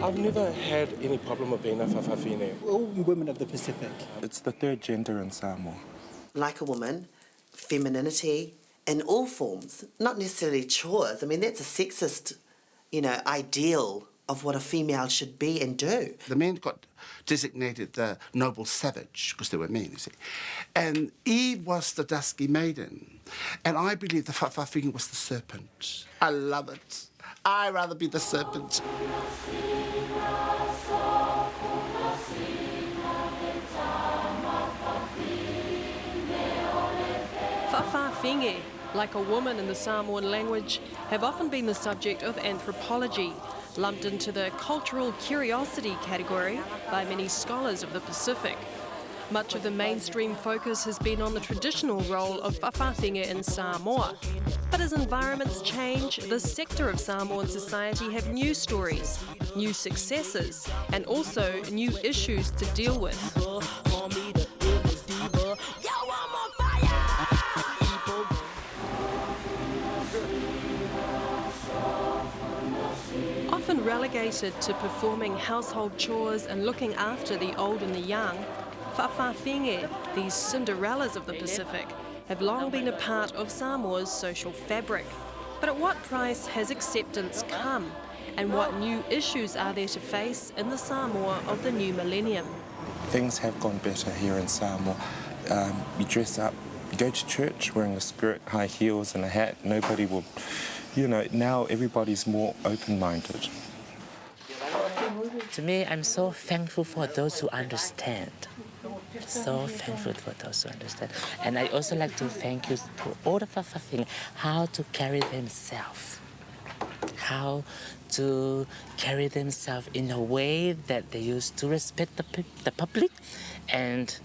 I've never had any problem with being a whawhawhine. All women of the Pacific. It's the third gender in Samoa. Like a woman, femininity in all forms, not necessarily chores. I mean, that's a sexist, ideal of what a female should be and do. The men got designated the noble savage because they were men, you see. And Eve was the dusky maiden. And I believe the whawhawhine was the serpent. I love it. I'd rather be the serpent. Whawhawhine, like a woman in the Samoan language, have often been the subject of anthropology, lumped into the cultural curiosity category by many scholars of the Pacific. Much of the mainstream focus has been on the traditional role of whawhawhine in Samoa. But as environments change, this sector of Samoan society have new stories, new successes, and also new issues to deal with. Often relegated to performing household chores and looking after the old and the young, whawhawhine, these Cinderellas of the Pacific, have long been a part of Samoa's social fabric. But at what price has acceptance come? And what new issues are there to face in the Samoa of the new millennium? Things have gone better here in Samoa. You dress up, you go to church wearing a skirt, high heels and a hat. Nobody will, now everybody's more open-minded. To me, I'm so thankful for those who understand. So thankful for those who understand. And I also like to thank you to all the whawhawhine, how to carry themselves. How to carry themselves in a way that they used to respect the public and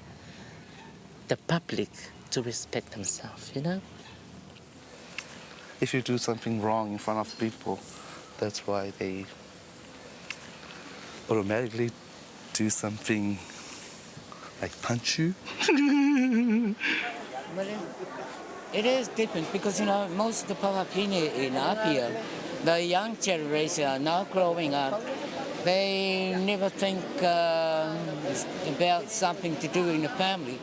the public to respect themselves, If you do something wrong in front of people, that's why they automatically do something like punch you. Well, it is different because, most of the whawhawhine in Apia, the young generation are now growing up. They never think about something to do in the family.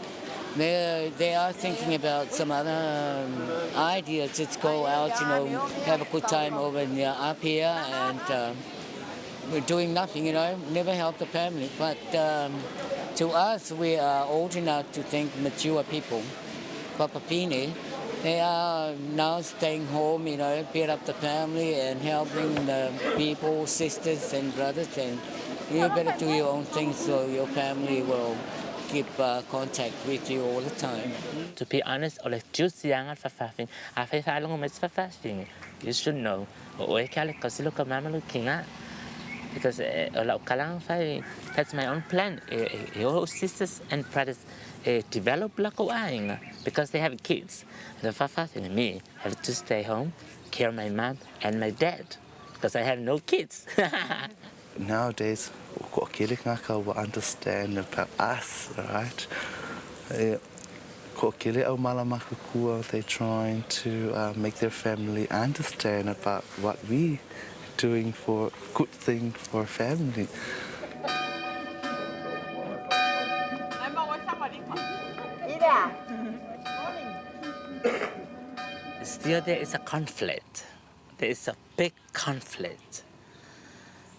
They are thinking about some other ideas. Let's go out, have a good time over in Apia, and we're doing nothing, never help the family. But to us, we are old enough to think mature people. Whawhawhine, they are now staying home, build up the family and helping the people, sisters and brothers. And you better do your own thing so your family will keep contact with you all the time. To be honest, I just young at whawhawhine. I feel I don't miss whawhawhine. You should know. Because that's my own plan. Your sisters and brothers develop because they have kids. The whawhawhine and me have to stay home, care my mom and my dad, because I have no kids. Nowadays, Ko'okele will understand about us, right? Ko'okele au malamakukua, they're trying to make their family understand about what we doing for good thing for family. Still, there is a conflict. There is a big conflict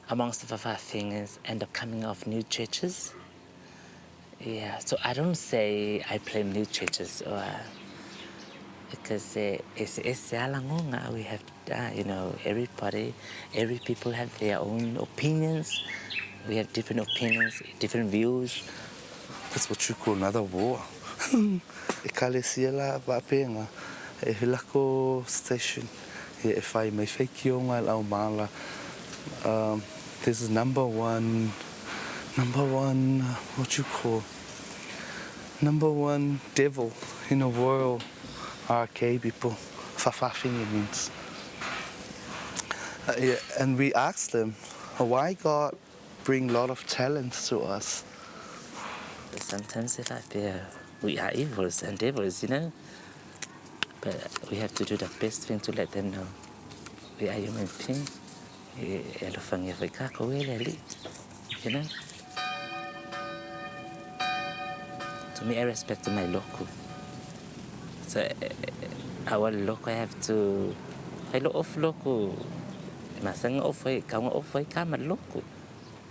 amongst the whawhawhines and the coming of new churches. Yeah, so I don't say I blame new churches or because it's we have every people have their own opinions. We have different opinions, different views. That's what you call another war. E kalesia la vapenga e hilako station e fai mai fai kionga lau mala. This is number one what you call number one devil in the world. RK people, whawhawhine means. And we asked them, why God bring a lot of talents to us? Sometimes they feel we are evils and devils, But we have to do the best thing to let them know we are human beings. e lo fangia vai kako ele ali, you know. To me, I respect my local. So our local have to, I lo off local. Masang off I come off I come a local.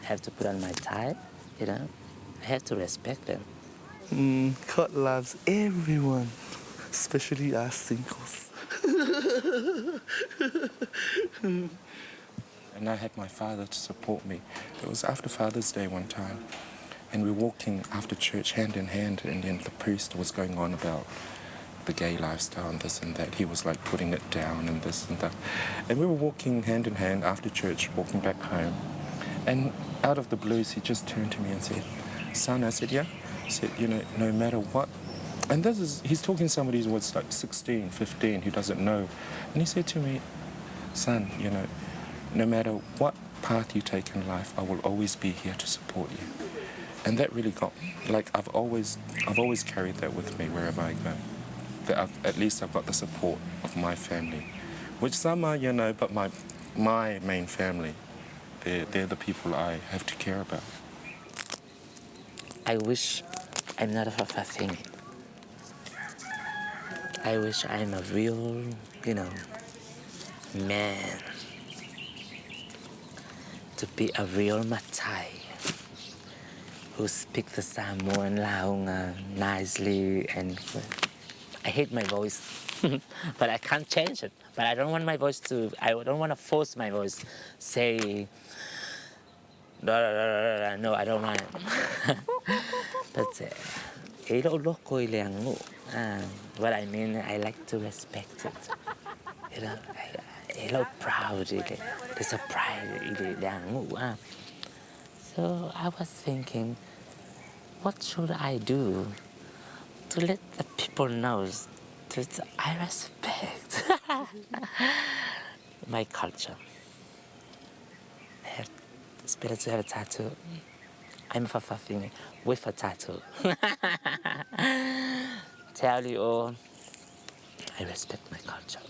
I have to put on my tie, you know. I have to respect them. God loves everyone, especially us singles. And I had my father to support me. It was after Father's Day one time, and we were walking after church hand in hand, and then the priest was going on about the gay lifestyle and this and that. He was like putting it down and this and that. And we were walking hand in hand after church, walking back home. And out of the blues, he just turned to me and said, "Son," I said, "Yeah?" He said, "You know, no matter what," and he's talking to somebody who was like 16, 15, who doesn't know. And he said to me, "Son, you know, no matter what path you take in life, I will always be here to support you." And that really got, like, I've always carried that with me wherever I go. That at least I've got the support of my family, which some are, you know, but my main family, they're the people I have to care about. I wish I'm not a Fafafing. I wish I'm a real, you know, man. To be a real Matai who speaks the Samoan Launga nicely, and I hate my voice, but I can't change it. But I don't want my voice to, I don't want to force my voice, say, no, I don't want it. But what I mean, I like to respect it. You know, I'm proud. There's a pride. So I was thinking, what should I do to let the people know that I respect my culture? It's better to have a tattoo. I'm a Fafafing with a tattoo. Tell you all, I respect my culture.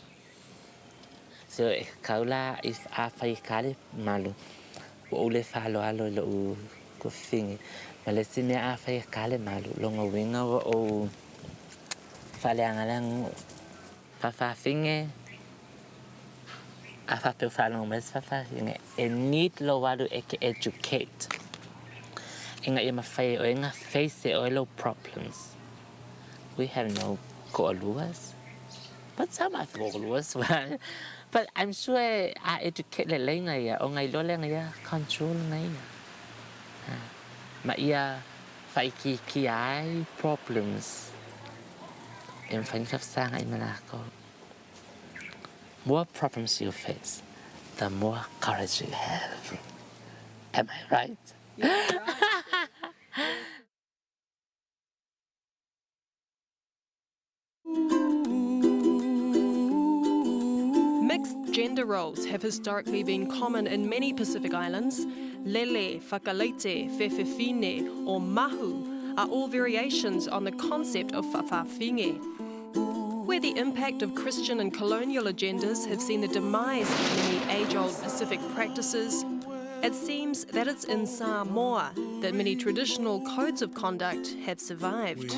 So, kaula if a whaikare malu, o le whalo alo le o kowhingi, ma le sine a whaikare malu, longa winga o whaleangalang whawhawhinge, a whapeu whalonga mes whawhawhinge, e need lo walu eke educate. Inga ima whai o inga face o elo problems. We have no koaluas, but some have koaluas. But I'm sure I educate le lenga ya o ngai lo lenga ya control ngai ya. Ma ia whaiki ki ai problems. In whainwhaf sanga I manako. More problems you face, the more courage you have. Am I right? Yeah, right. Mixed gender roles have historically been common in many Pacific islands. Lele, whakaleite, whewhewhine, or mahu are all variations on the concept of whawhawhinge. Where the impact of Christian and colonial agendas have seen the demise of many age-old Pacific practices, it seems that it's in Samoa that many traditional codes of conduct have survived.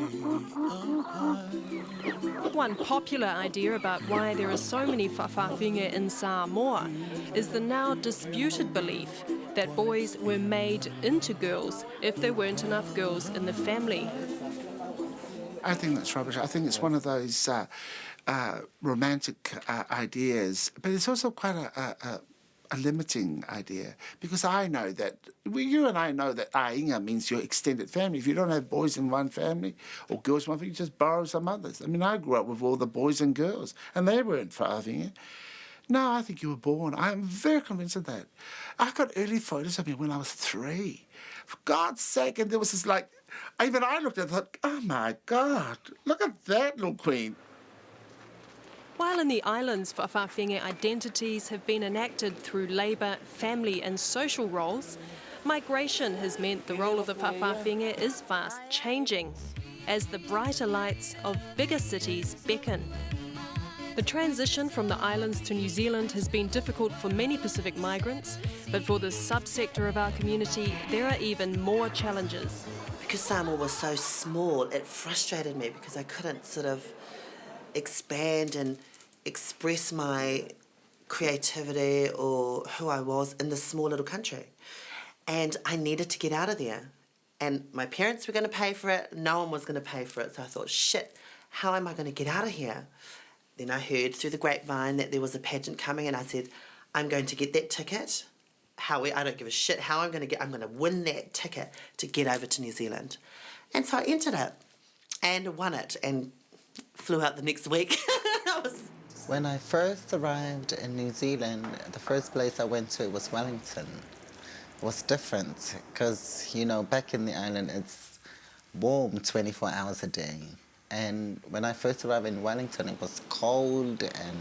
One popular idea about why there are so many whawhawhinge in Samoa is the now disputed belief that boys were made into girls if there weren't enough girls in the family. I think that's rubbish. I think it's one of those romantic ideas, but it's also quite a limiting idea, because I know that, you and I know that ainga means your extended family. If you don't have boys in one family or girls in one family, you just borrow some others. I mean, I grew up with all the boys and girls, and they weren't whaavinga. No, I think you were born. I'm very convinced of that. I got early photos of me when I was 3. For God's sake, and there was this even I looked at it and thought, oh my God, look at that little queen. While in the islands, whawhawhinge identities have been enacted through labour, family and social roles, migration has meant the role of the whawhawhinge is fast changing as the brighter lights of bigger cities beckon. The transition from the islands to New Zealand has been difficult for many Pacific migrants, but for this subsector of our community, there are even more challenges. Because Samoa was so small, it frustrated me because I couldn't sort of expand and express my creativity or who I was in this small little country. And I needed to get out of there. And my parents were going to pay for it, no one was going to pay for it. So I thought, shit, how am I going to get out of here? Then I heard through the grapevine that there was a pageant coming, and I said, I'm going to get that ticket. I don't give a shit how I'm going to win that ticket to get over to New Zealand. And so I entered it and won it and flew out the next week. When I first arrived in New Zealand, the first place I went to was Wellington. It was different because, you know, back in the island it's warm 24 hours a day. And when I first arrived in Wellington, it was cold, and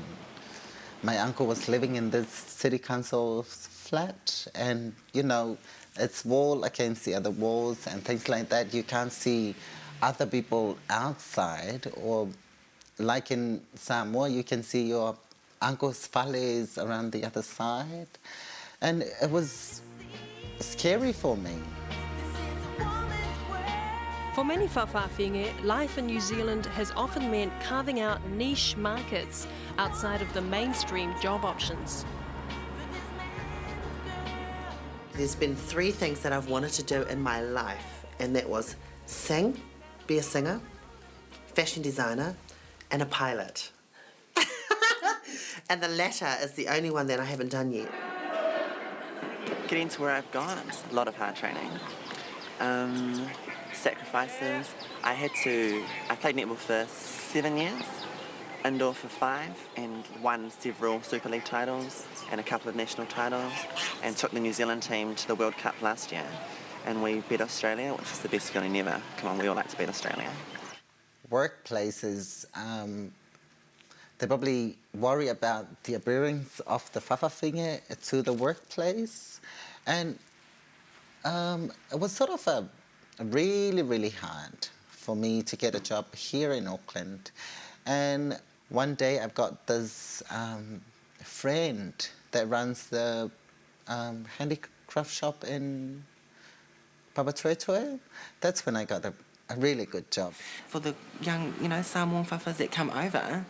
my uncle was living in this city council flat, and, you know, it's wall against the other walls and things like that. You can't see other people outside, or like in Samoa, you can see your uncle's fales around the other side. And it was scary for me. For many whawhawhinge, life in New Zealand has often meant carving out niche markets outside of the mainstream job options. There's been 3 things that I've wanted to do in my life, and that was sing, be a singer, fashion designer, and a pilot. And the latter is the only one that I haven't done yet. Getting to where I've gone, it's a lot of hard training. Sacrifices. I played netball for 7 years, indoor for 5, and won several Super League titles and a couple of national titles, and took the New Zealand team to the World Cup last year. And we beat Australia, which is the best feeling ever. Come on, we all like to beat Australia. Workplaces, they probably worry about the appearance of the whawhawhinge to the workplace. And it was sort of really, really hard for me to get a job here in Auckland. And one day I've got this friend that runs the handicraft shop in Papatoetoe. That's when I got a really good job. For the young, Samoan whawhas that come over,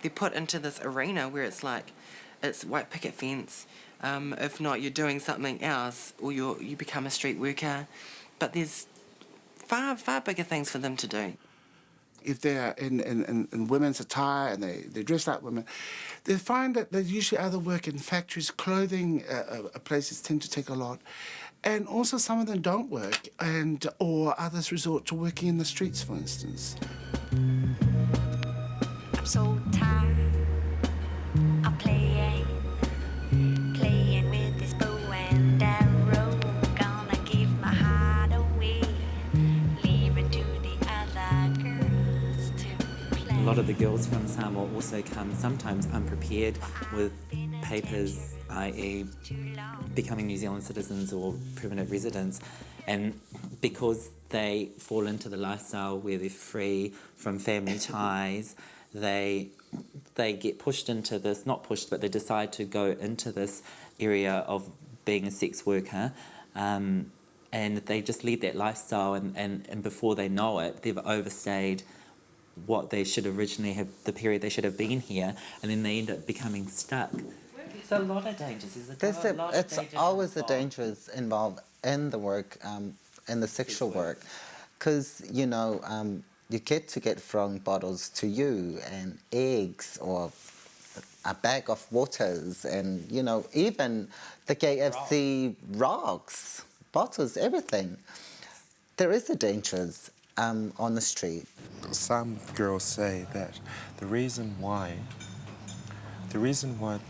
they're put into this arena where it's like, it's white picket fence. If not, you're doing something else, or you become a street worker. But there's far bigger things for them to do. If they're in women's attire and they dress like women, they find that there's usually other work in factories, clothing places tend to take a lot. And also some of them don't work, or others resort to working in the streets, for instance. I'm so tired of playing with this bow and arrow. Gonna give my heart away, leave it to the other girls to play. A lot of the girls from Samoa also come sometimes unprepared with papers, i.e. becoming New Zealand citizens or permanent residents, and because they fall into the lifestyle where they're free from family ties, they get pushed into this, not pushed, but they decide to go into this area of being a sex worker, and they just lead that lifestyle, and before they know it, they've overstayed what they should originally have, the period they should have been here, and then they end up becoming stuck. There's a lot of dangers. It's always the dangers involved in the work, in the sexual work, because, you get thrown bottles to you, and eggs, or a bag of waters, and, even the KFC rocks, bottles, everything. There is the dangers on the street. Some girls say that the reason why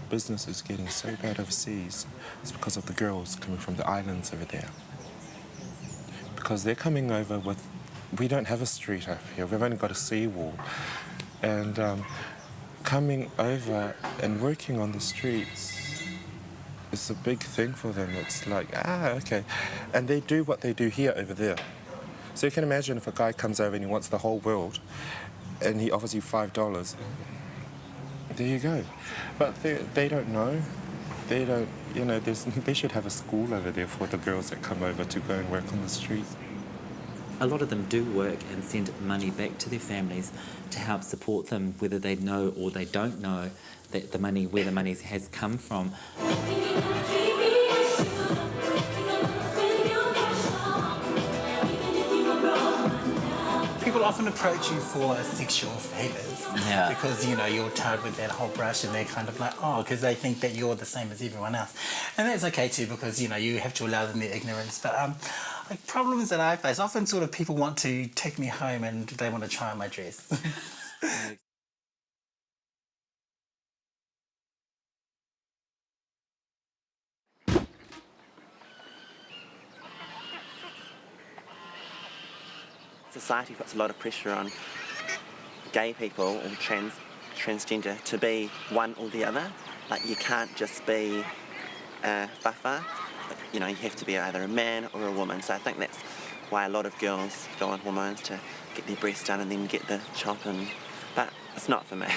business is getting so bad overseas is because of the girls coming from the islands over there. Because they're coming over with, we don't have a street up here, we've only got a seawall. And coming over and working on the streets is a big thing for them. It's like, okay. And they do what they do here over there. So you can imagine if a guy comes over and he wants the whole world and he offers you $5, There you go. But they don't know. They don't, they should have a school over there for the girls that come over to go and work on the streets. A lot of them do work and send money back to their families to help support them, whether they know or they don't know that where the money has come from. People often approach you for sexual favours because, you're tarred with that whole brush and they're kind of like, because they think that you're the same as everyone else. And that's okay too because, you have to allow them their ignorance. But problems that I face, often sort of people want to take me home and they want to try on my dress. Society puts a lot of pressure on gay people or transgender to be one or the other. Like, you can't just be a whawha. You have to be either a man or a woman. So I think that's why a lot of girls go on hormones to get their breasts done and then get the chop. But it's not for me.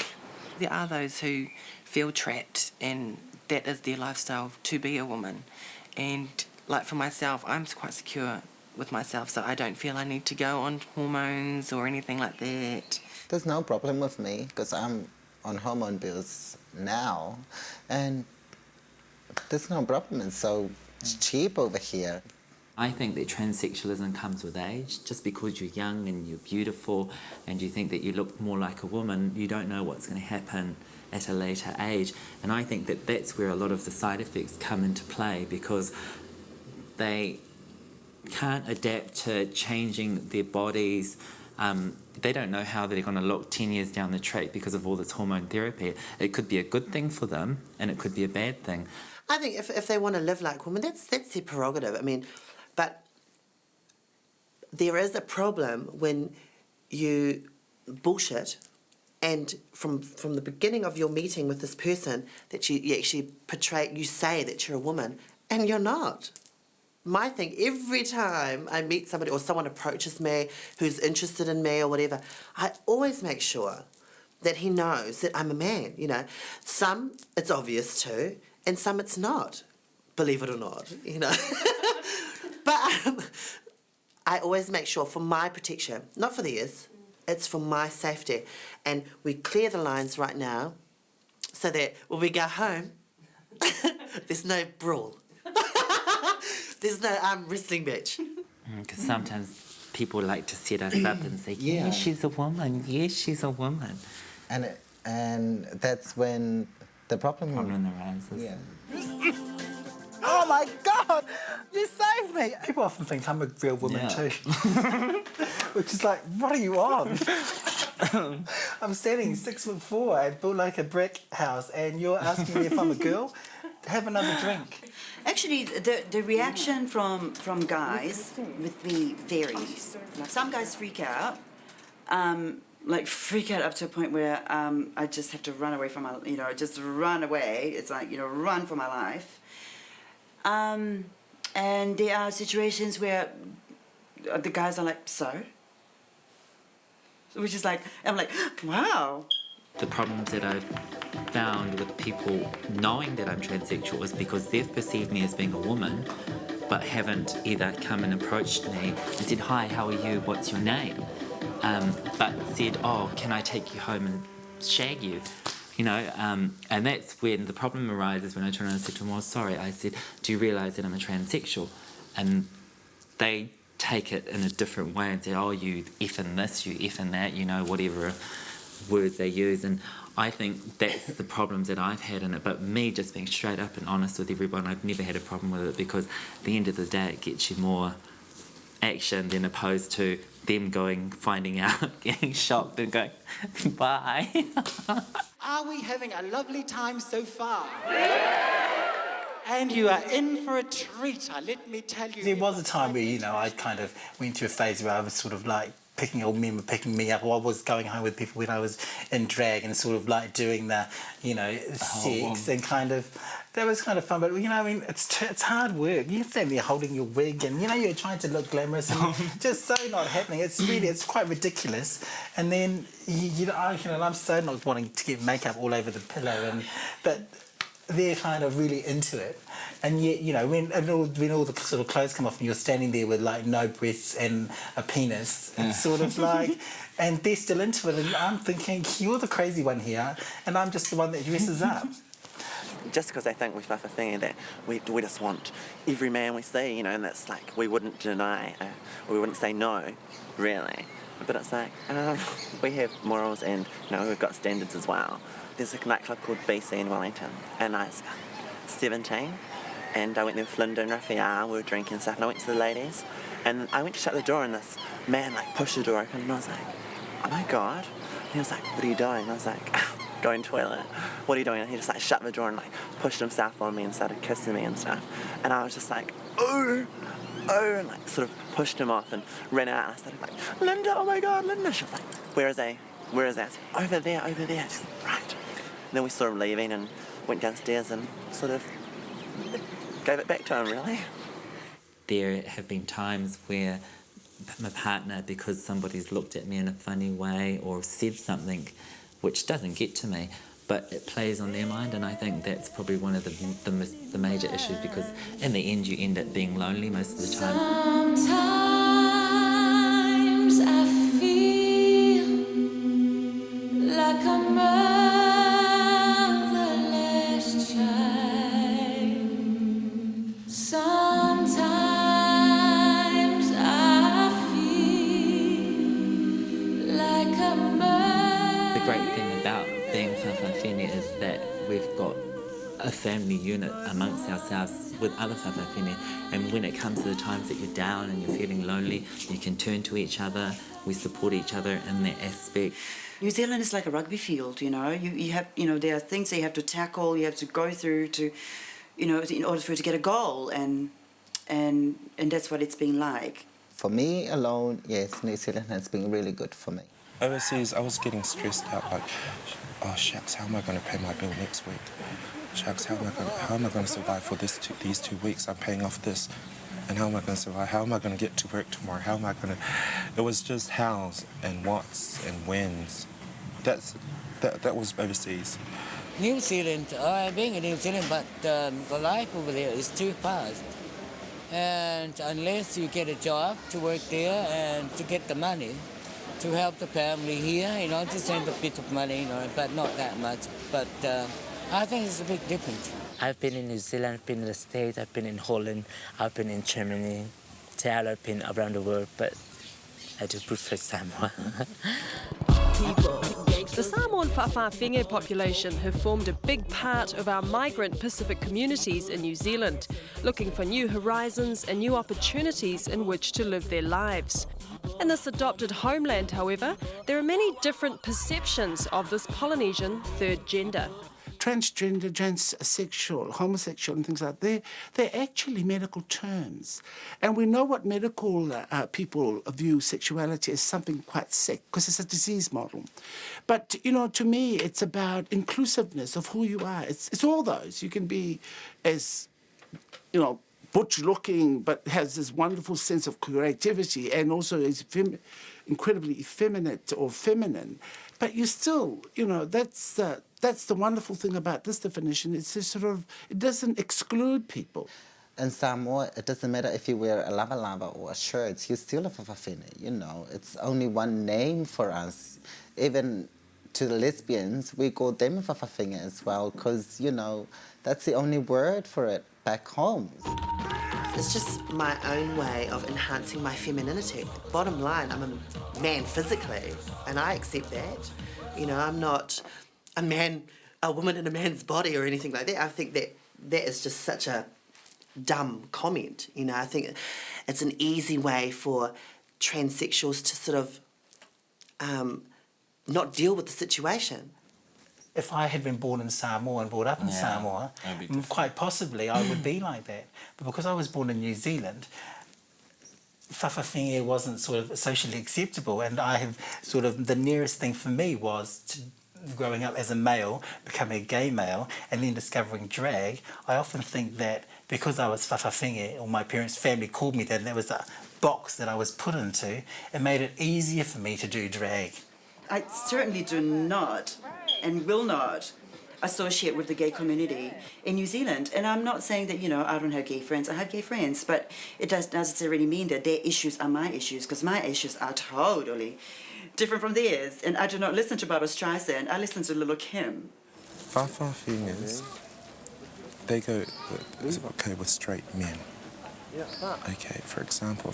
There are those who feel trapped and that is their lifestyle, to be a woman. And like for myself, I'm quite secure with myself, so I don't feel I need to go on hormones or anything like that. There's no problem with me because I'm on hormone pills now and there's no problem. It's so cheap over here. I think that transsexualism comes with age. Just because you're young and you're beautiful and you think that you look more like a woman, you don't know what's going to happen at a later age. And I think that that's where a lot of the side effects come into play because they can't adapt to changing their bodies. They don't know how they're going to look 10 years down the track because of all this hormone therapy. It could be a good thing for them and it could be a bad thing. I think if they want to live like women, that's their prerogative. I mean, but there is a problem when you bullshit and from the beginning of your meeting with this person that you actually you say that you're a woman and you're not. My thing, every time I meet somebody or someone approaches me who's interested in me or whatever, I always make sure that he knows that I'm a man, Some, it's obvious to, and some it's not, believe it or not, But I always make sure for my protection, not for theirs, it's for my safety. And we clear the lines right now so that when we go home, there's no brawl. There's no arm wrestling match. Because sometimes people like to set us up and say, yeah, she's a woman, yes, she's a woman. And that's when the problem arises. Yeah. Oh my God! You saved me! People often think I'm a real woman too. Which is like, what are you on? I'm standing 6'4" and built like a brick house and you're asking me if I'm a girl? Have another drink. Actually, the reaction from guys with me varies. Some guys freak out. Freak out up to a point where I just have to run away from my, just run away. It's like, run for my life. And there are situations where the guys are like, so? Which is like, I'm like, wow. The problems that I've found with people knowing that I'm transsexual is because they've perceived me as being a woman, but haven't either come and approached me and said, hi, how are you, what's your name? But said, oh, can I take you home and shag you? And that's when the problem arises when I turn around and said to them, oh, sorry, I said, do you realise that I'm a transsexual? And they take it in a different way and say, oh, you effing this, you effing that, whatever words they use. And I think that's the problems that I've had in it. But me just being straight up and honest with everyone, I've never had a problem with it because at the end of the day, it gets you more action than opposed to them finding out, getting shocked and going, bye. Are we having a lovely time so far? And you are in for a treat, let me tell you. There was a time where, you know, I kind of went through a phase where I was sort of like men were picking me up, or I was going home with people when I was in drag and sort of like doing the, you know, sex and kind of, that was kind of fun. But, you know, I mean, it's hard work. You stand there holding your wig and, you know, you're trying to look glamorous and just so not happening. It's quite ridiculous. And then, I'm so not wanting to get makeup all over the pillow, but they're kind of really into it. And yet, you know, when all the sort of clothes come off and you're standing there with like no breasts and a penis, it's sort of like, and they're still into it, and I'm thinking, you're the crazy one here, and I'm just the one that dresses up. Just because I think with whakawhenua that we just want every man we see, you know, and that's like, we wouldn't deny, we wouldn't say no, really. But it's like, we have morals and, you know, we've got standards as well. There's a nightclub called BC in Wellington, and I was 17, and I went there with Linda and Raphael, we were drinking and stuff, and I went to the ladies, and I went to shut the door, and this man, like, pushed the door open, and I was like, oh my God. And he was like, what are you doing? And I was like, going to the toilet. What are you doing? And he just, like, shut the door and, like, pushed himself on me and started kissing me and stuff. And I was just like, oh, and, like, sort of pushed him off and ran out, and I started like, Linda, oh my God, Linda. She was like, where is he? I said, over there. She's like, right. And then we saw him leaving and went downstairs and sort of gave it back to him, really. There have been times where my partner, because somebody's looked at me in a funny way or said something which doesn't get to me, but it plays on their mind, and I think that's probably one of the major issues, because in the end you end up being lonely most of the time. Sometimes I feel like a motherless child. Sometimes I feel like a mother. The great thing about being whakawhenua is that we've got a family unit amongst ourselves with other whakawhenua, and when it comes to the times that you're down and you're feeling lonely, you can turn to each other. We support each other in that aspect. New Zealand is like a rugby field, you know. You have, you know, there are things that you have to tackle, you have to go through to, you know, in order for you to get a goal, and that's what it's been like. For me alone, yes, New Zealand has been really good for me. Overseas, I was getting stressed out, like, oh shucks, how am I going to pay my bill next week? Shucks, how am I going to survive for these 2 weeks? I'm paying off this, and how am I going to survive? How am I going to get to work tomorrow? How am I going to? It was just hows and whats and whens. That was overseas. New Zealand, I've been in New Zealand, but the life over there is too fast. And unless you get a job to work there and to get the money to help the family here, you know, to send a bit of money, you know, but not that much. But I think it's a big difference. I've been in New Zealand, I've been in the States, I've been in Holland, I've been in Germany, I've been around the world, but I do prefer Samoa. The Samoan whakawhenua population have formed a big part of our migrant Pacific communities in New Zealand, looking for new horizons and new opportunities in which to live their lives. In this adopted homeland, however, there are many different perceptions of this Polynesian third gender. Transgender, transsexual, homosexual and things like that, they're actually medical terms. And we know what medical people view sexuality as something quite sick, because it's a disease model. But, you know, to me, it's about inclusiveness of who you are. It's all those. You can be as, you know, butch-looking, but has this wonderful sense of creativity, and also is incredibly effeminate or feminine. But you still, you know, that's the wonderful thing about this definition. It's just sort of, it doesn't exclude people. In Samoa, it doesn't matter if you wear a lava or a shirt, you're still a whakawhenua, you know. It's only one name for us. Even to the lesbians, we call them whakawhenua as well, because, you know, that's the only word for it back home. It's just my own way of enhancing my femininity. Bottom line, I'm a man physically, and I accept that. You know, I'm not a woman in a man's body or anything like that. I think that is just such a dumb comment. You know, I think it's an easy way for transsexuals to sort of not deal with the situation. if I had been born in Samoa and brought up in Samoa, quite possibly I would be like that. But because I was born in New Zealand, whakawhenua wasn't sort of socially acceptable, and I have sort of, the nearest thing for me was growing up as a male, becoming a gay male, and then discovering drag. I often think that because I was whakawhenua, or my parents' family called me that, and that was a box that I was put into, it made it easier for me to do drag. I certainly do not and will not associate with the gay community in New Zealand. And I'm not saying that, I don't have gay friends. I have gay friends, but it doesn't necessarily mean that their issues are my issues, because my issues are totally different from theirs. And I do not listen to Barbra Streisand. I listen to Lil' Kim. Whawhawhengas, they go, it's okay with straight men. Okay, for example,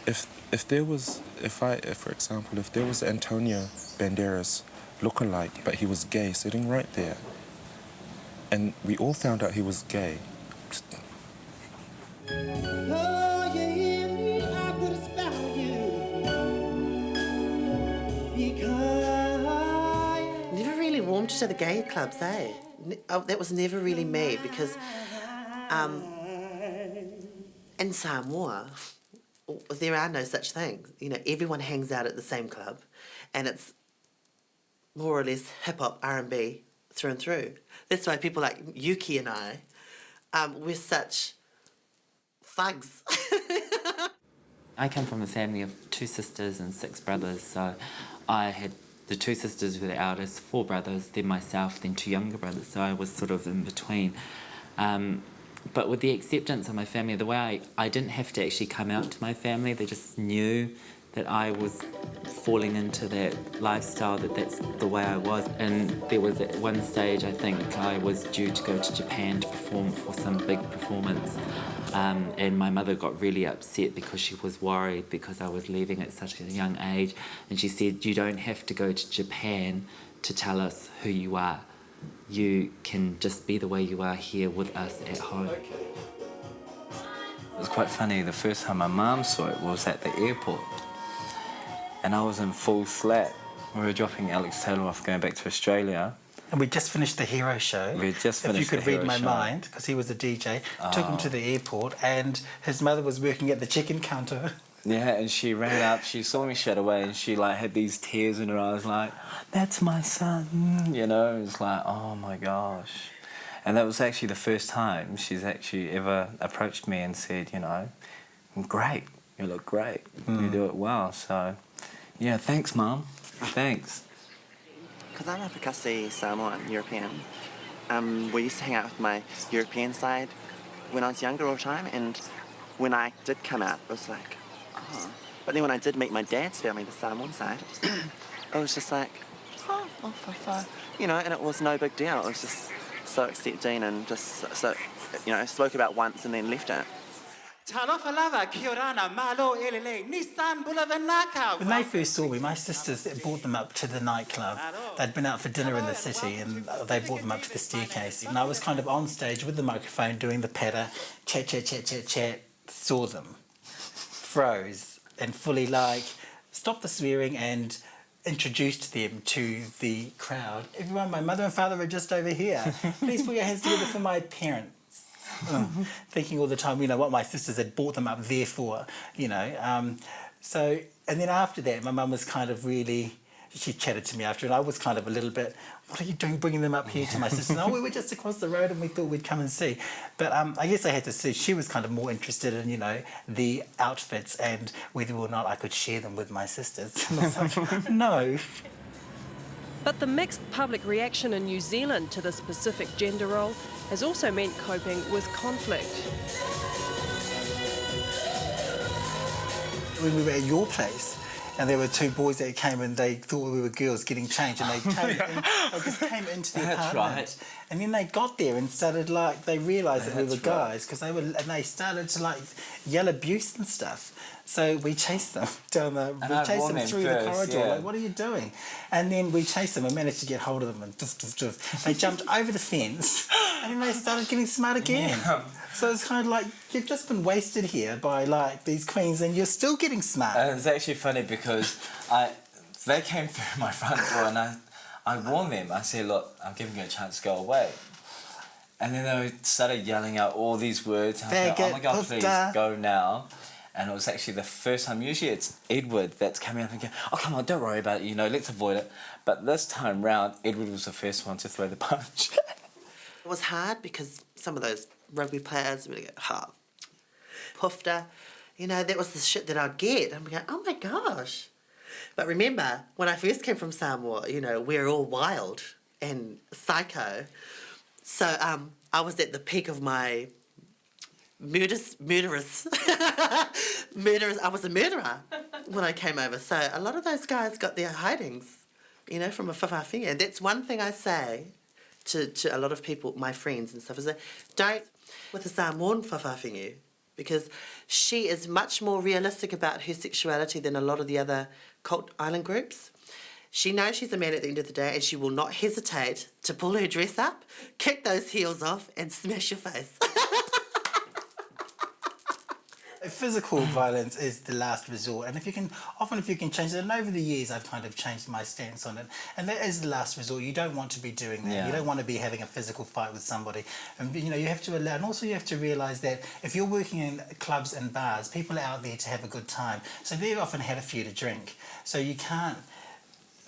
if there was Antonio Banderas look-alike, but he was gay sitting right there, and we all found out he was gay. Never really warmed to the gay clubs, eh? That was never really me, because in Samoa, there are no such things. Everyone hangs out at the same club, and it's more or less hip-hop, R&B, through and through. That's why people like Yuki and I, we're such thugs. I come from a family of 2 sisters and 6 brothers, so I had the 2 sisters were the eldest, 4 brothers, then myself, then 2 younger brothers, so I was sort of in between. But with the acceptance of my family, the way I didn't have to actually come out to my family, they just knew that I was falling into that lifestyle, that's the way I was. And there was at one stage, I think, I was due to go to Japan to perform for some big performance. And my mother got really upset because she was worried because I was leaving at such a young age. And she said, you don't have to go to Japan to tell us who you are. You can just be the way you are here with us at home. It was quite funny. The first time my mum saw it was at the airport. And I was in full slat. We were dropping Alex Taylor off going back to Australia. And we just finished the Hero show. We just finished. If you could read my mind, because he was a DJ, took him to the airport, and his mother was working at the check-in counter. Yeah, and she ran up, she saw me straight away, and she had these tears in her eyes, like, that's my son, it's like, oh my gosh. And that was actually the first time she's actually ever approached me and said, great, you look great, you do it well, so, yeah, thanks, Mum, thanks. Because I'm a Pakasi Samoan European, we used to hang out with my European side when I was younger all the time, and when I did come out, it was like, oh. But then when I did meet my dad's family, the Samoan side, it was just like, oh, and it was no big deal. It was just so accepting and just so, spoke about once and then left it. When they first saw me, my sisters brought them up to the nightclub. They'd been out for dinner in the city, and they brought them up to the staircase. And I was kind of on stage with the microphone doing the patter, chat, saw them, froze, and fully stopped the swearing and introduced them to the crowd. Everyone, my mother and father are just over here. Please put your hands together for my parents. Thinking all the time, what my sisters had brought them up there for, So, and then after that, my mum was kind of really, she chatted to me after, and I was kind of a little bit, what are you doing bringing them up here to my sisters? We were just across the road and we thought we'd come and see. But I guess I had to see, she was kind of more interested in, the outfits and whether or not I could share them with my sisters. And I was like, no. But the mixed public reaction in New Zealand to the specific gender role has also meant coping with conflict. When we were at your place, and there were 2 boys that came and they thought we were girls getting changed, and they just came into the apartment. Right. And then they got there and started they realised that we were guys, because they started to yell abuse and stuff. So we chased them down we chased them through the corridor. Yeah. What are you doing? And then we chased them and managed to get hold of them, and they jumped over the fence, and then they started getting smart again. Yeah. So it's kind of you've just been wasted here by these queens, and you're still getting smart. It's actually funny because they came through my front door, and I warned them. I said, look, I'm giving you a chance to go away. And then they started yelling out all these words. And I was like, oh my God, please go now. And it was actually the first time. Usually it's Edward that's coming up and going, oh, come on, don't worry about it, you know, let's avoid it. But this time round, Edward was the first one to throw the punch. It was hard because some of those rugby players really go, Pufta. You know, that was the shit that I'd get. And we go, oh my gosh. But remember, when I first came from Samoa, you know, we're all wild and psycho. So I was at the peak of my murderous. I was a murderer when I came over. So a lot of those guys got their hidings, you know, from a whawhawhinga. And that's one thing I say to a lot of people, my friends and stuff, is that don't with a Samoan whawhawhinga, because she is much more realistic about her sexuality than a lot of the other cult island groups. She knows she's a man at the end of the day, and she will not hesitate to pull her dress up, kick those heels off, and smash your face. Physical violence is the last resort, and if you can change it, and over the years I've kind of changed my stance on it, and that is the last resort. You don't want to be doing that. Yeah. You don't want to be having a physical fight with somebody, and you know, you have to allow, and also you have to realise that if you're working in clubs and bars, people are out there to have a good time, so they've often had a few to drink, so you can't.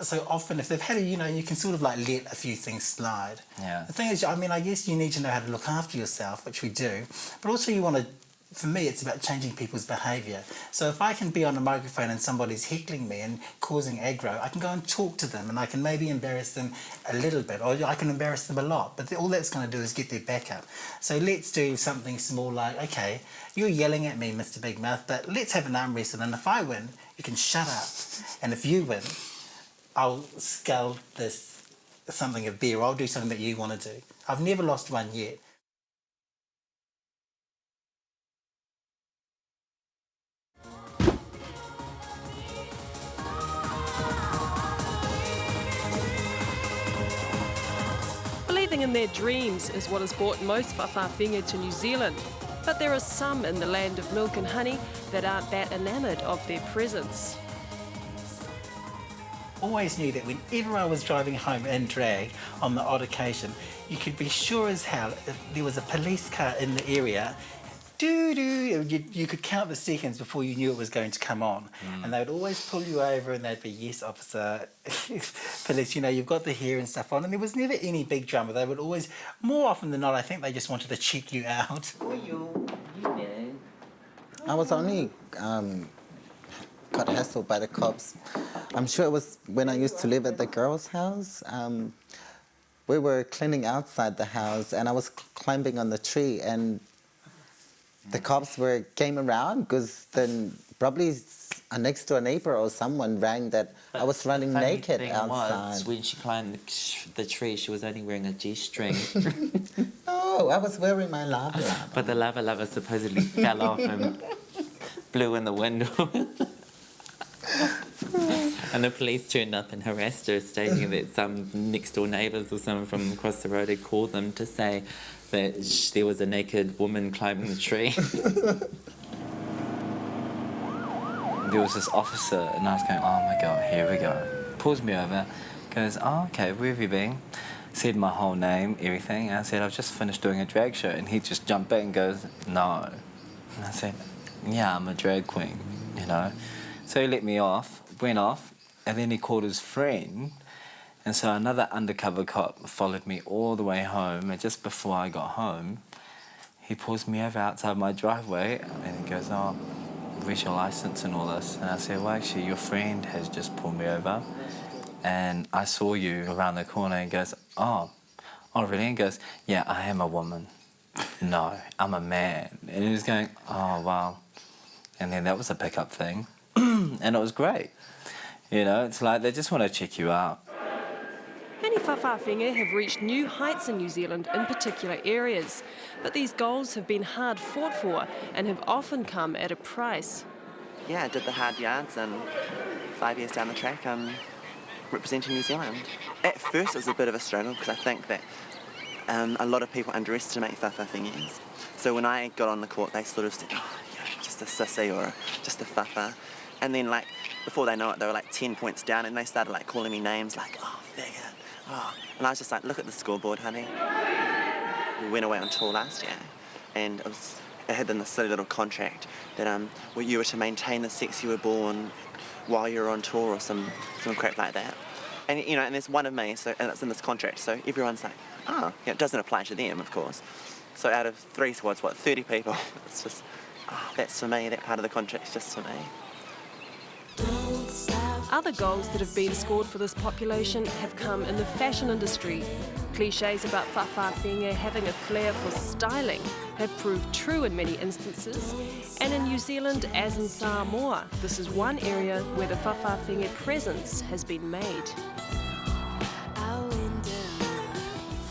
So often, if they've had you know, you can sort of like let a few things slide. Yeah. The thing is, I mean, I guess you need to know how to look after yourself, which we do, but also you want to. For me, it's about changing people's behaviour. So if I can be on a microphone and somebody's heckling me and causing aggro, I can go and talk to them, and I can maybe embarrass them a little bit, or I can embarrass them a lot. But all that's going to do is get their back up. So let's do something small like, okay, you're yelling at me, Mr. Big Mouth, but let's have an arm wrestle, and if I win, you can shut up. And if you win, I'll scull something of beer, or I'll do something that you want to do. I've never lost one yet. Believing in their dreams is what has brought most whawhawhinga to New Zealand. But there are some in the land of milk and honey that aren't that enamoured of their presence. Always knew that whenever I was driving home in drag on the odd occasion, you could be sure as hell if there was a police car in the area, you could count the seconds before you knew it was going to come on. And they would always pull you over and they'd be, yes, officer, police, you know, you've got the hair and stuff on. And there was never any big drama. They would always, more often than not, I think they just wanted to check you out. I was only got hassled by the cops. I'm sure it was when I used to live at the girls' house. We were cleaning outside the house and I was climbing on the tree, and the cops came around because then probably a next door neighbor or someone rang that I was running naked outside. Was, when she climbed the tree, she was only wearing a G-string. No, I was wearing my lava lava. But the lava lava supposedly fell off and blew in the window. And the police turned up and harassed her, stating that some next door neighbours or someone from across the road had called them to say that there was a naked woman climbing the tree. There was this officer, and I was going, oh my God, here we go. Pulls me over, goes, oh, okay, where have you been? Said my whole name, everything. And I said, I've just finished doing a drag show. And he just jumped back and goes, no. And I said, yeah, I'm a drag queen, you know. So he let me off, went off, and then he called his friend. And so another undercover cop followed me all the way home. And just before I got home, he pulls me over outside my driveway, and he goes, oh, where's your license and all this? And I said, well, actually, your friend has just pulled me over, and I saw you around the corner. And he goes, oh, really? And he goes, yeah, I am a woman. No, I'm a man. And he was going, oh, wow. And then that was a pickup thing. And it was great. You know, it's like they just want to check you out. Many whawhawhinga have reached new heights in New Zealand in particular areas, but these goals have been hard fought for and have often come at a price. Yeah, I did the hard yards, and 5 years down the track, I'm representing New Zealand. At first it was a bit of a struggle because I think that a lot of people underestimate whawhawhingas. So when I got on the court, they sort of said, oh, you're just a sissy or just a whawha. And then, like, before they know it, they were like 10 points down, and they started like calling me names like, oh, faggot. oh. And I was just like, look at the scoreboard, honey. We went away on tour last year, and it had in this silly little contract that you were to maintain the sex you were born while you were on tour or some crap like that. And you know, and there's one of me, so and it's in this contract. So everyone's like, oh, yeah, it doesn't apply to them, of course. So out of 3 squads, 30 people, it's just, oh, that's for me. That part of the contract's just for me. Other goals that have been scored for this population have come in the fashion industry. Clichés about whawhawhenga having a flair for styling have proved true in many instances. And in New Zealand, as in Samoa, this is one area where the whawhawhenga presence has been made.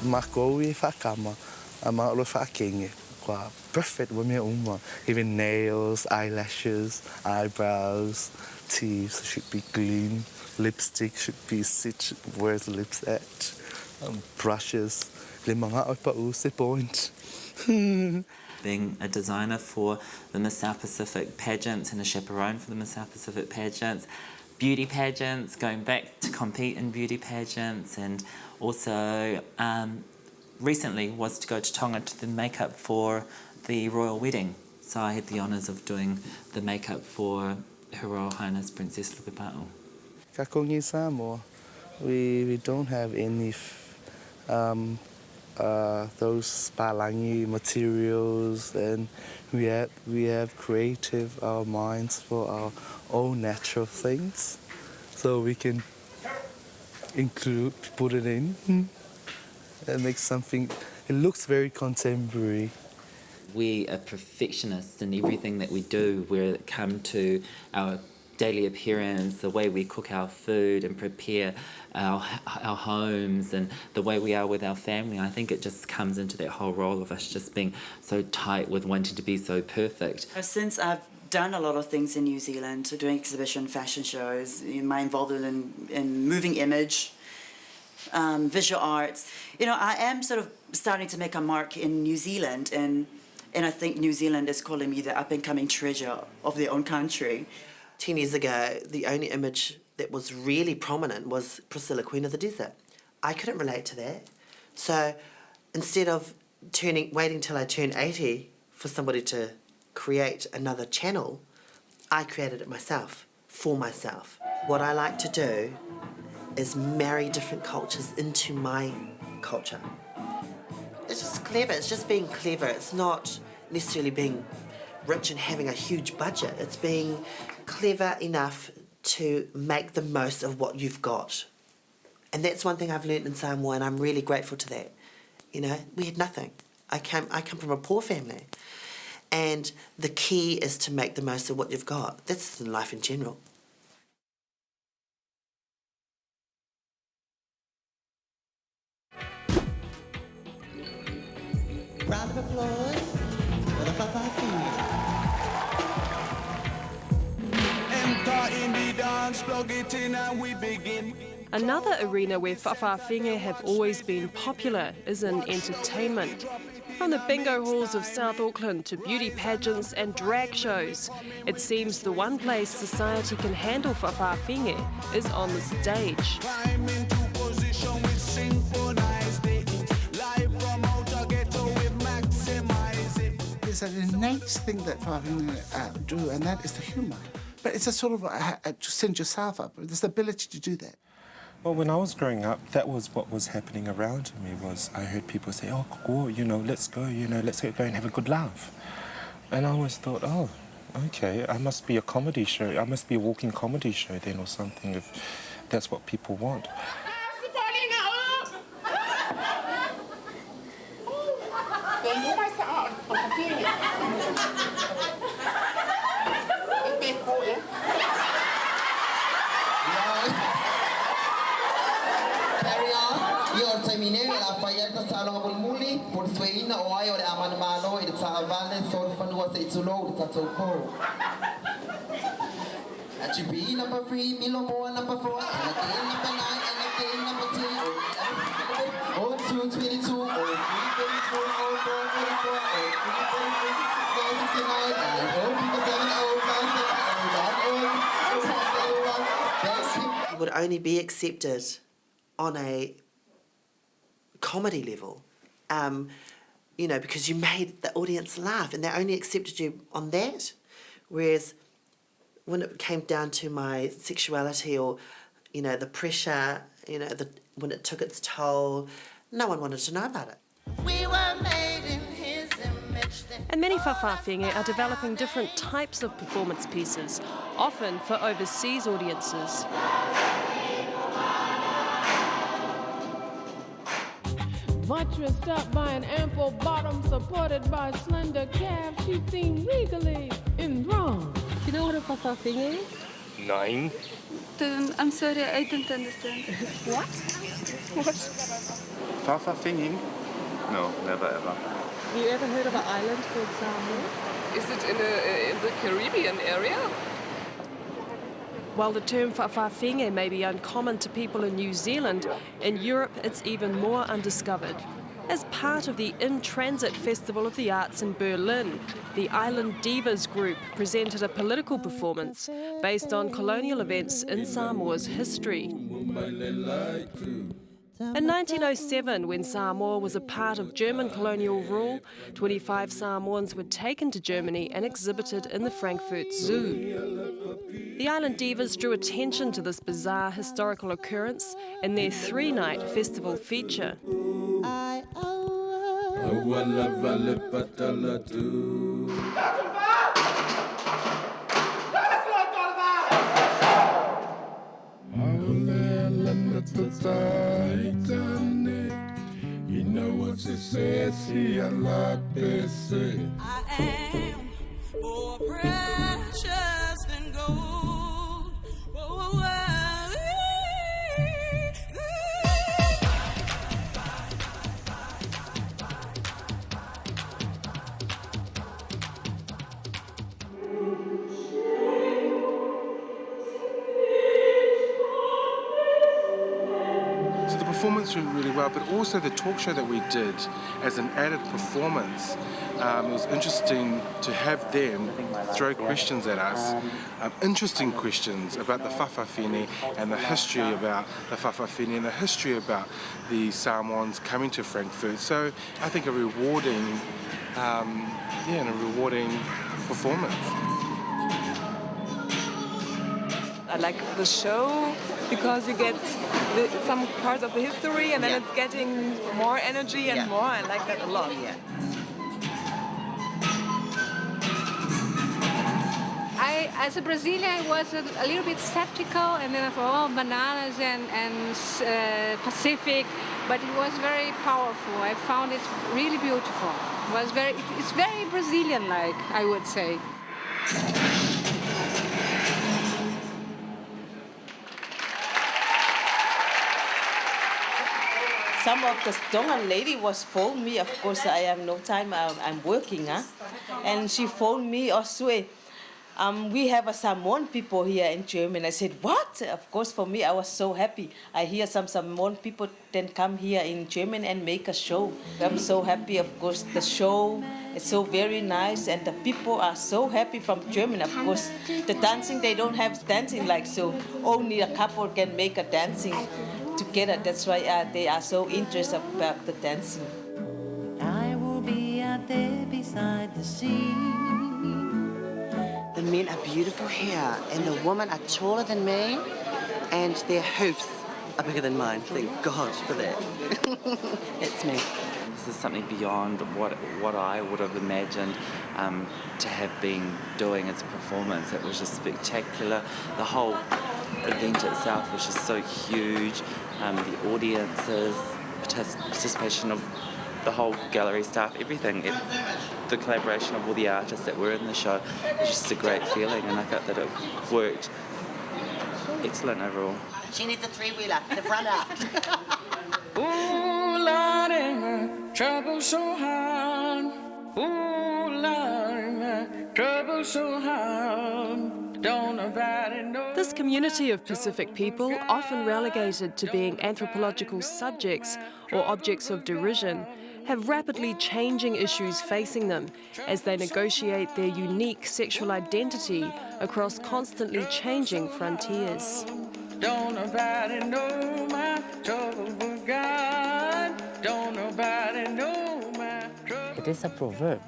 Mako e whakama, a maolo whakenge, kwa perfect wa mea uma. Even nails, eyelashes, eyebrows, teeth should be clean, lipstick should be sit where the lips at, brushes, le mga opa se point. Being a designer for the Miss South Pacific pageants and a chaperone for the Miss South Pacific pageants, beauty pageants, going back to compete in beauty pageants, and also recently was to go to Tonga to the makeup for the royal wedding. So I had the honours of doing the makeup for Her Royal Highness Princess Lukapa'u. Ka kongi Samoa, we don't have any those palangi materials, and we have creative our minds for our own natural things, so we can put it in and make something. It looks very contemporary. We are perfectionists in everything that we do, where it comes to our daily appearance, the way we cook our food and prepare our homes, and the way we are with our family. I think it just comes into that whole role of us just being so tight with wanting to be so perfect. Since I've done a lot of things in New Zealand, so doing exhibition, fashion shows, my involvement in moving image, visual arts, I am sort of starting to make a mark in New Zealand, and I think New Zealand is calling me the up-and-coming treasure of their own country. 10 years ago, the only image that was really prominent was Priscilla, Queen of the Desert. I couldn't relate to that. So instead of waiting till I turned 80 for somebody to create another channel, I created it myself, for myself. What I like to do is marry different cultures into my culture. It's just clever. It's just being clever. It's not necessarily being rich and having a huge budget. It's being clever enough to make the most of what you've got. And that's one thing I've learned in Samoa, and I'm really grateful to that. We had nothing. I come from a poor family. And the key is to make the most of what you've got. That's in life in general. Round of applause for the whawhawhenga. Another arena where whawhawhenga have always been popular is in entertainment. From the bingo halls of South Auckland to beauty pageants and drag shows, it seems the one place society can handle whawhawhenga is on the stage. There's an innate thing that whawhawhenga do, and that is the humour. But it's a sort of to send yourself up. There's the ability to do that. Well, when I was growing up, that was what was happening around me. Was I heard people say, "Oh, cool, let's go, let's go and have a good laugh," and I always thought, "Oh, okay, I must be a comedy show. I must be a walking comedy show then, or something. If that's what people want." Number 3, Milo Moa, number 4, and again number 9, and again number 10, oh 2, 22, oh 3, 24, oh 4, 24, oh 3, 69, and oh 7, oh 5, oh 1, oh 1, oh 1. You would only be accepted on a comedy level, you know, because you made the audience laugh and they only accepted you on that. Whereas when it came down to my sexuality or, you know, the pressure, you know, when it took its toll, no one wanted to know about it. We were made in his image. And many whawhawhinge are developing different types of performance pieces, often for overseas audiences. Buttressed up by an ample bottom supported by slender calves, she seemed regally enthroned. You know what a whawhawhinge is? 9. I'm sorry, I don't understand. What? What? Whawhawhinge? No, never ever. Have you ever heard of an island called Samoa? Is it in the Caribbean area? While the term whawhawhinge may be uncommon to people in New Zealand, in Europe it's even more undiscovered. As part of the In Transit Festival of the Arts in Berlin, the Island Divas group presented a political performance based on colonial events in Samoa's history. In 1907, when Samoa was a part of German colonial rule, 25 Samoans were taken to Germany and exhibited in the Frankfurt Zoo. The Island Divas drew attention to this bizarre historical occurrence in their 3-night festival feature. You know what she says, she a lot busy. I am more precious than gold. So the performance went really well, but also the talk show that we did as an added performance, it was interesting to have them throw questions at us, interesting questions about the whawhawhine and the history about the whawhawhine and the history about the Samoans coming to Frankfurt. So I think a rewarding, performance. I like the show because you get some parts of the history and then it's getting more energy and more. I like that a lot. As a Brazilian, I was a little bit skeptical, and then I thought, oh, bananas and Pacific, but it was very powerful. I found it really beautiful. It's very Brazilian-like, I would say. Some of the Tongan lady was phoned me. Of course, I have no time. I'm working, and she phoned me. Oswe, we have a Samoan people here in Germany. I said, what? Of course, for me, I was so happy. I hear some Samoan people then come here in Germany and make a show. I'm so happy. Of course, the show is so very nice, and the people are so happy from Germany. Of course, the dancing, they don't have dancing like so. Only a couple can make a dancing together. That's why they are so interested about the dancing. I will be out there beside the sea. The men are beautiful here, and the women are taller than me, and their hoofs are bigger than mine. Thank God for that. It's me. This is something beyond what I would have imagined to have been doing as a performance. It was just spectacular. The whole event itself was just so huge. The audiences, participation of the whole gallery staff, everything. The collaboration of all the artists that were in the show was just a great feeling, and I felt that it worked excellent overall. She needs a three-wheeler to run out. Ooh, Lordy, trouble so hard. Ooh, Lordy, trouble so hard. Don't nobody know. This community of Pacific people, often relegated to being anthropological subjects or objects of derision, have rapidly changing issues facing them as they negotiate their unique sexual identity across constantly changing frontiers. Don't nobody know my trouble but God. Don't there's a proverb,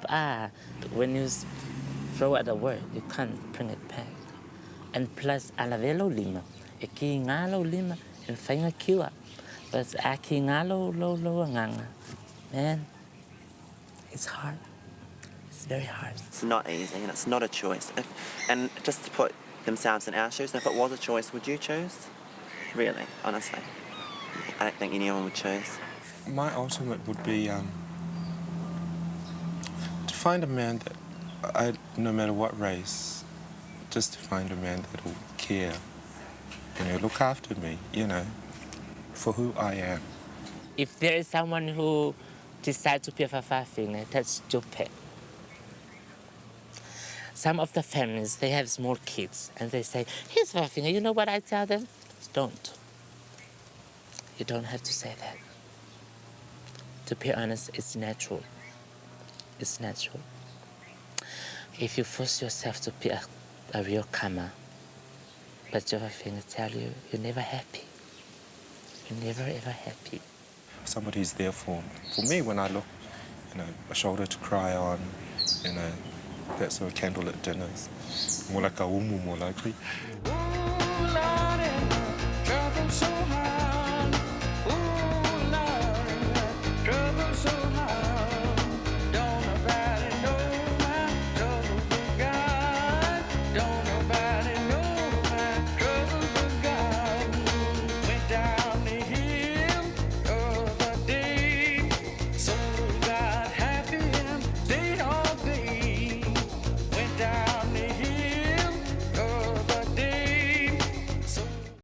when you throw at a word, you can't bring it back. And plus, alavelo lima, e ki ngalo lima, and fainga kiwa. But aki ngalo lo nganga. Man, it's hard. It's very hard. It's not easy and it's not a choice. And just to put themselves in our shoes, if it was a choice, would you choose? Really, honestly. I don't think anyone would choose. My ultimate would be to find a man that, no matter what race, just to find a man that will care, look after me, for who I am. If there is someone who decides to be a whawhawhine, that's stupid. Some of the families, they have small kids, and they say, here's whawhine. You know what I tell them? Don't. You don't have to say that. To be honest, it's natural. It's natural. If you force yourself to be a real kama, but your whawhine tell you, you're never happy. You're never ever happy. Somebody's there for me when I look, a shoulder to cry on, that's a candlelit dinners. More like a umu, more likely. Down